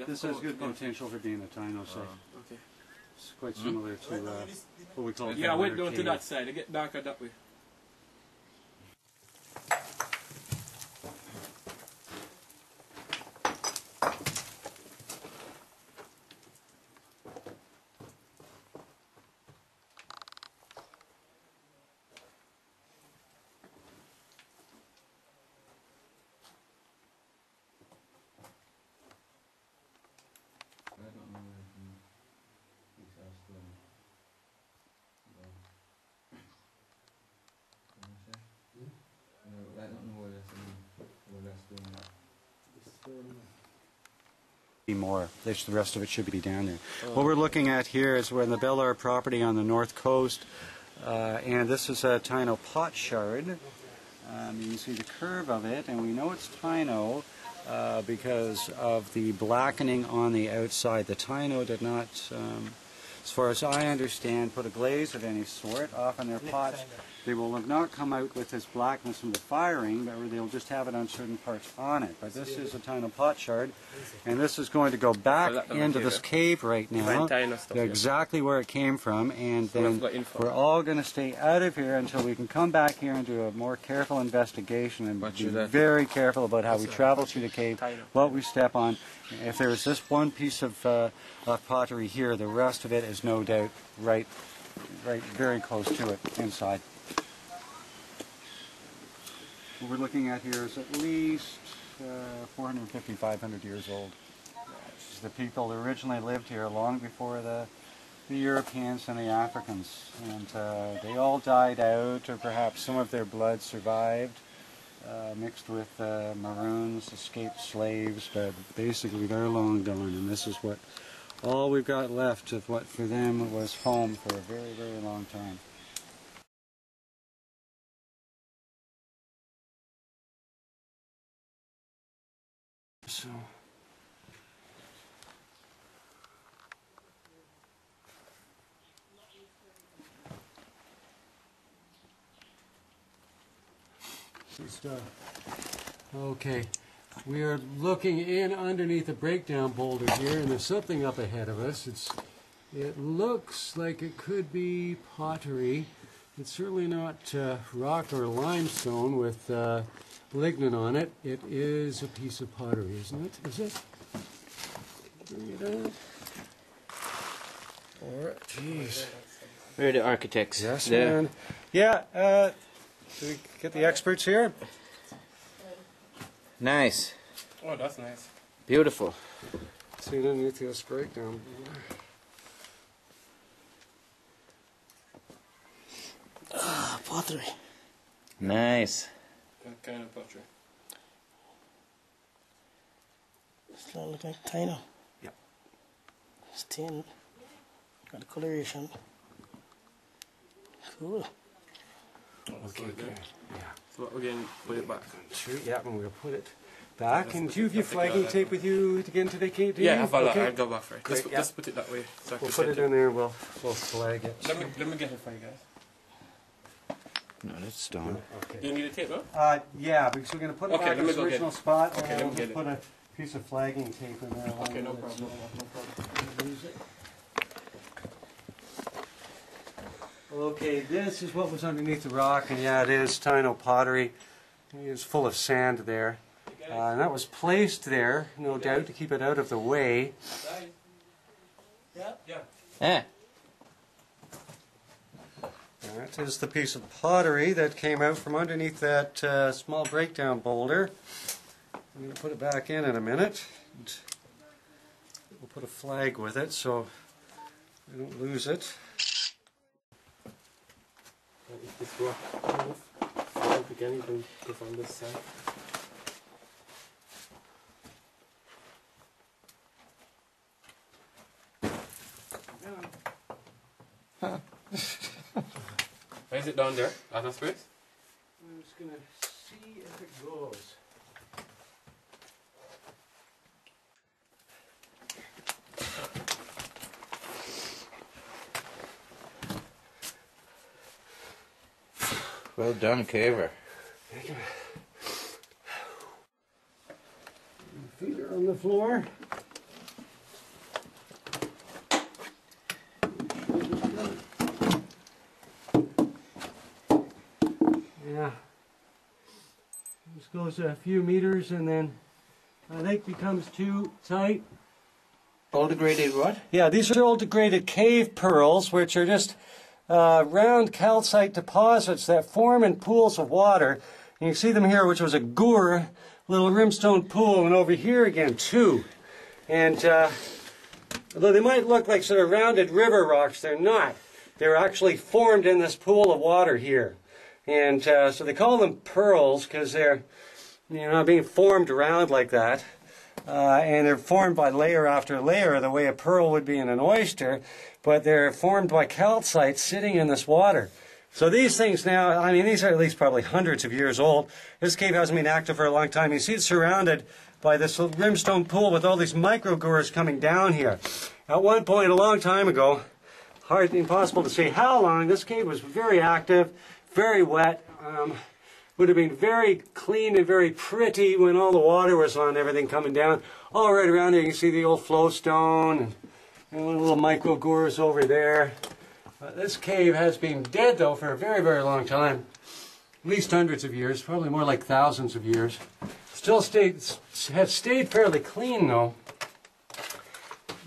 This has good potential for being a taino site. Okay. It's quite similar to what we call Yeah, I went Belle Aire down to Cave. that side. I get darker that way. More. The rest of it should be down there. What we're looking at here is we're in the Belle Aire property on the north coast, and this is a taino pot shard. You can see the curve of it, and we know it's taino because of the blackening on the outside. The taino did not, as far as I understand, put a glaze of any sort. Often their pots, they will have not come out with this blackness from the firing, but they'll just have it on certain parts on it. But this is a taino pot shard, and this is going to go back into this cave right now, exactly where it came from, and then we're all going to stay out of here until we can come back here and do a more careful investigation and be very careful about how we travel through the cave, what we step on. If there is this one piece of pottery here, the rest of it is no doubt right very close to it inside. What we're looking at here is at least 450, 500 years old. The people who originally lived here long before the Europeans and the Africans, and they all died out, or perhaps some of their blood survived, mixed with maroons, escaped slaves, but basically they're long gone, and this is what all we've got left of what for them was home for a very, very long time. So okay, we are looking in underneath the breakdown boulder here, and there's something up ahead of us. It looks like it could be pottery. It's certainly not rock or limestone with lignin on it. It is a piece of pottery, isn't it? Is it? Bring it up. Or, jeez. We're the architects. Yes, man. Yeah, do we get the experts here? Nice. Oh, that's nice. Beautiful. See it underneath this breakdown. Pottery. Nice. What kind of pottery? It's look like taino. Yep. It's tin. Got the coloration. Cool. Okay. Yeah. So we're going to put it back. Sure, yeah, and we'll put it back. And do you have your flagging tape with you to get into the cave? Yeah, I'll go back for it. Just put it that way. So we'll put it in there and we'll flag it. Let me get it for you guys. No, that's stone. Okay. Do you need a tape, though? Yeah, because we're going to put it back in its original spot, and we'll just put a piece of flagging tape in there. Okay, no problem. Okay, this is what was underneath the rock, and yeah, it is taino pottery. It is full of sand there. And that was placed there, no doubt, to keep it out of the way. Yeah. That is the piece of pottery that came out from underneath that small breakdown boulder. I'm going to put it back in a minute. We'll put a flag with it so I don't lose it. If this rock move, again, you can go from this side. Why is it down there? Out of space? I'm just going to see if it goes. Well done, caver. Feet are on the floor. Yeah. This goes a few meters and then I think becomes too tight. All degraded what? Yeah, these are old degraded cave pearls, which are just round calcite deposits that form in pools of water. And you see them here, which was a gour, little rimstone pool, and over here again too. And although they might look like sort of rounded river rocks, they're not. They're actually formed in this pool of water here. And so they call them pearls because they're, being formed around like that. And they're formed by layer after layer, the way a pearl would be in an oyster, but they're formed by calcite sitting in this water. So these things now, I mean, these are at least probably hundreds of years old. This cave hasn't been active for a long time. You see it's surrounded by this little rimstone pool with all these micro-gours coming down here. At one point, a long time ago, impossible to say how long, this cave was very active, very wet. Would have been very clean and very pretty when all the water was on, everything coming down. All right around here you can see the old flowstone and little micro-gours over there. This cave has been dead though for a very, very long time. At least hundreds of years, probably more like thousands of years. Still has stayed fairly clean though.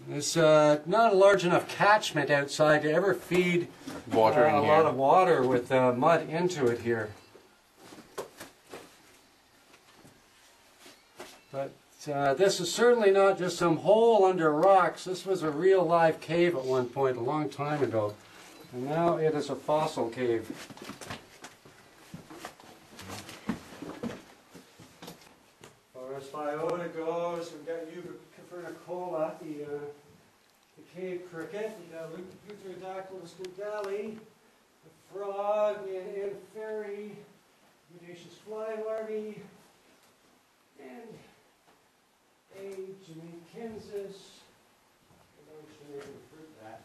There's not a large enough catchment outside to ever feed Water in a here. lot of water with mud into it here. But this is certainly not just some hole under rocks. This was a real live cave at one point, a long time ago. And now it is a fossil cave. Far as Fiota goes, we've got Eucafernicola, the cave cricket, the Euterodactylus gudali, the frog, the antheri, Audacious fly larvae, and Jamaicensis, fruit bat.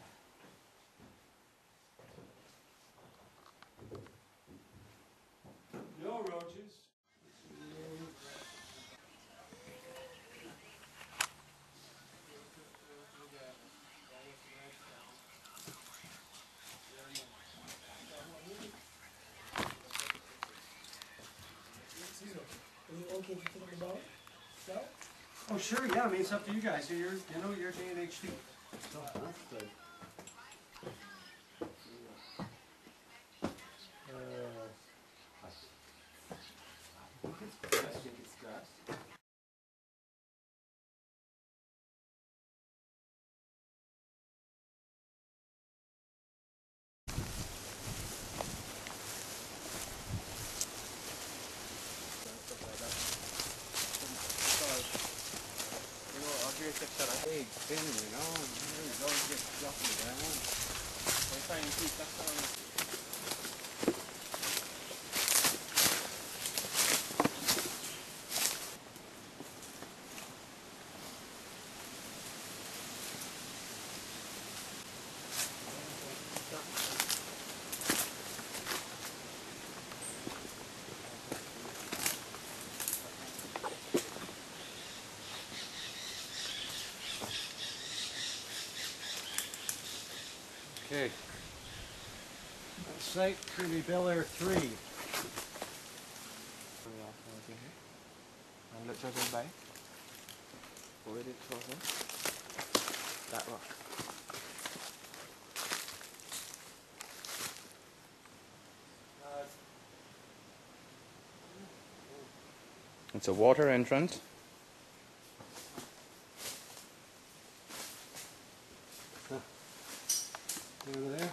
No roaches. Is it okay to take the ball? No? Oh sure, yeah. I mean it's up to you guys. You're JNHD. Oh, that's good. I think it's grass. Big thing, don't get stuck in the ground. We're trying to keep that down. Okay. That site could be Belle Aire 3. And let's just by. Where did it go? That rock. It's a water entrance. Over there,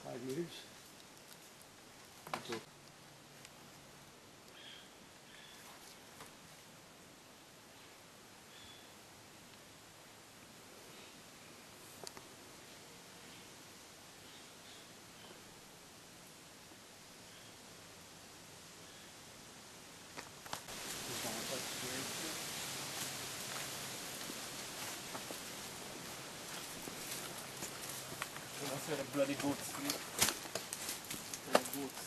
5 meters. That's where the bloody goats sleep. The goats.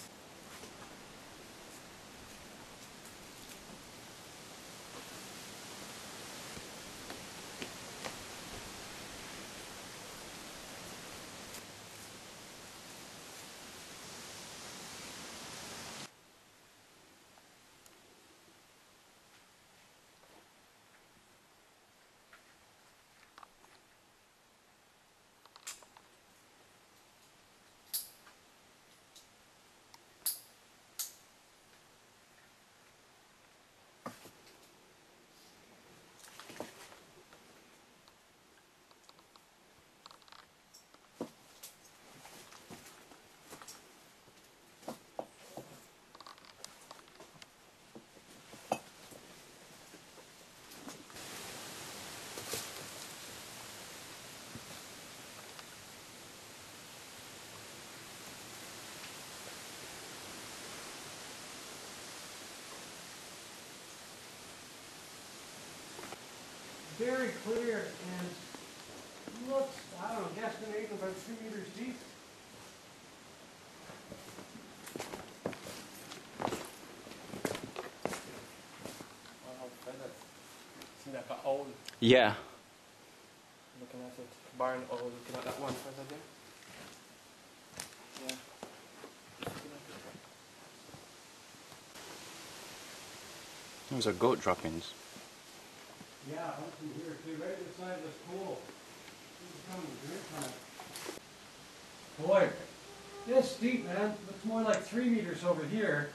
very clear and looks, I don't know, guesstimate about 2 meters deep. Wow, feathers. See like an owl Yeah. looking at it. Barn owl looking at that one feather there. Yeah. Those are goat droppings. Yeah, up from here too, right inside this pool. This is coming drink time. Boy, this deep, man. Looks more like 3 meters over here.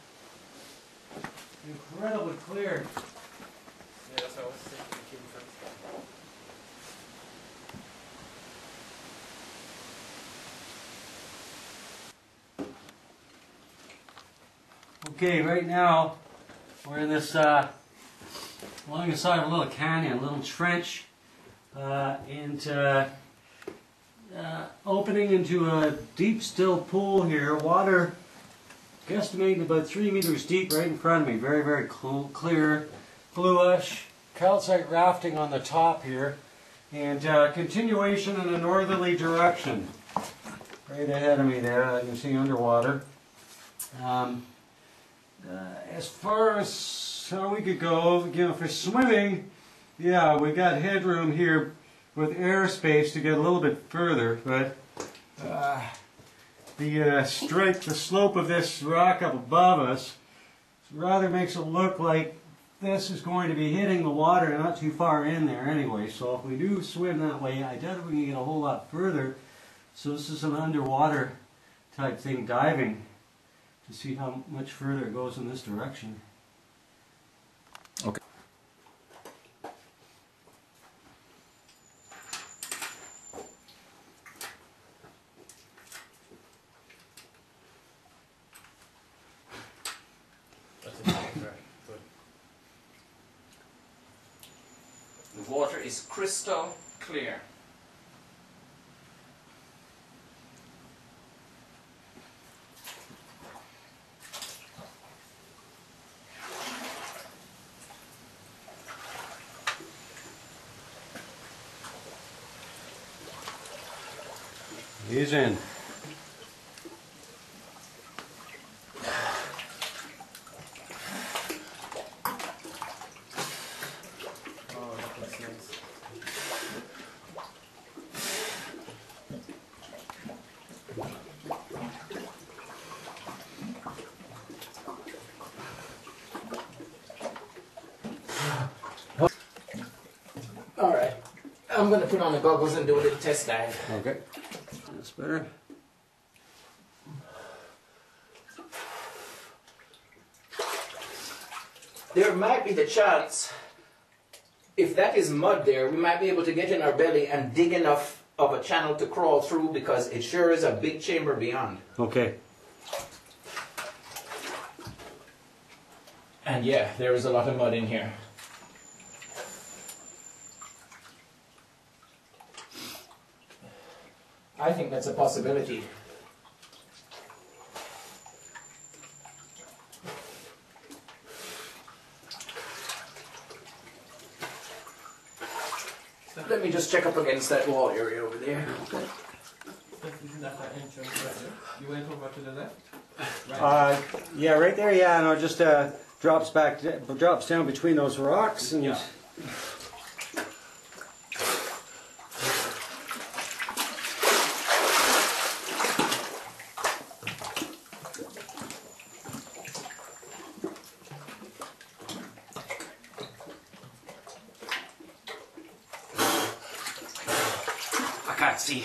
Incredibly clear. Yeah, that's what I was thinking. It came from. Okay, right now we're in this along the side of a little canyon, a little trench, and opening into a deep, still pool here. Water, guesstimating about 3 meters deep, right in front of me. Very, very clear, bluish. Calcite rafting on the top here, and continuation in a northerly direction. Right ahead of me there, you can see underwater. As far as how we could go, you know, for swimming, yeah, we got headroom here with airspace to get a little bit further, but the slope of this rock up above us rather makes it look like this is going to be hitting the water not too far in there anyway. So if we do swim that way, I doubt we can get a whole lot further. So this is an underwater type thing, diving, to see how much further it goes in this direction. Okay. That's it. Right. Good. The water is crystal clear. He's in. Oh, that's nice. Alright, I'm going to put on the goggles and do a little test dive. Okay. That's better. There might be the chance, if that is mud there, we might be able to get in our belly and dig enough of a channel to crawl through, because it sure is a big chamber beyond. Okay. And yeah, there is a lot of mud in here. I think that's a possibility. Let me just check up against that wall area over there. Isn't that the entrance right there? You went over to the left? Yeah, right there. Yeah, no, it just drops down between those rocks, and Yeah. I can't see.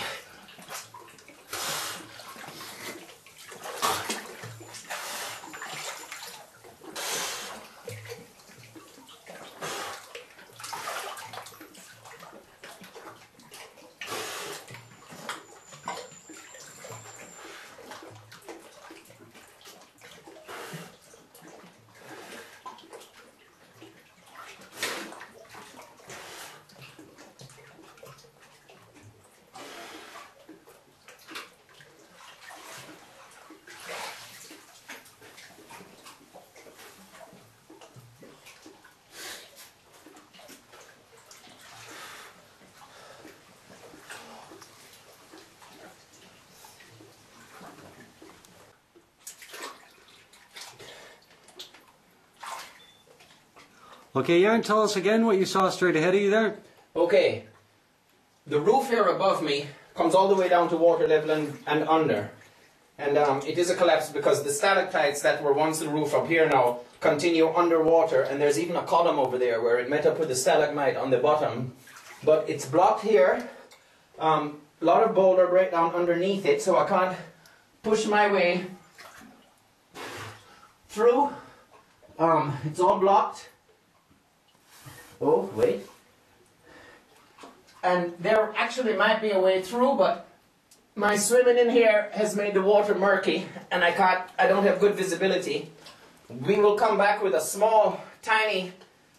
Okay, Jan, tell us again what you saw straight ahead of you there. Okay, the roof here above me comes all the way down to water level and under. And it is a collapse because the stalactites that were once the roof up here now continue underwater, and there's even a column over there where it met up with the stalagmite on the bottom. But it's blocked here. A lot of boulder breakdown underneath it, so I can't push my way through. It's all blocked. Oh, wait. And there actually might be a way through, but my swimming in here has made the water murky, and I don't have good visibility. We will come back with a small, tiny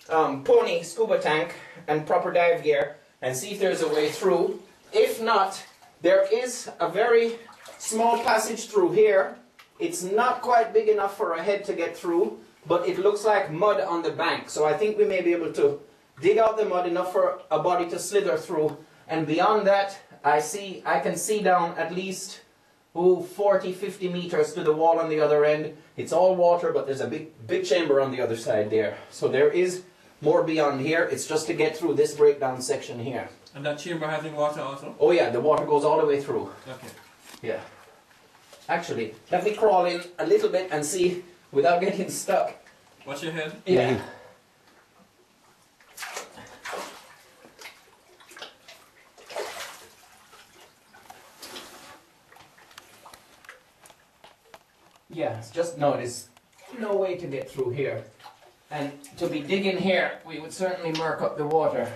pony scuba tank and proper dive gear and see if there's a way through. If not, there is a very small passage through here. It's not quite big enough for a head to get through, but it looks like mud on the bank. So I think we may be able to dig out the mud enough for a body to slither through. And beyond that, I can see down at least 40, 50 meters to the wall on the other end. It's all water, but there's a big chamber on the other side there. So there is more beyond here. It's just to get through this breakdown section here. And that chamber has any water also? Oh yeah, the water goes all the way through. Okay. Yeah. Actually, let me crawl in a little bit and see without getting stuck. Watch your head. Yeah. Yeah, it's just notice no way to get through here. And to be digging here, we would certainly murk up the water.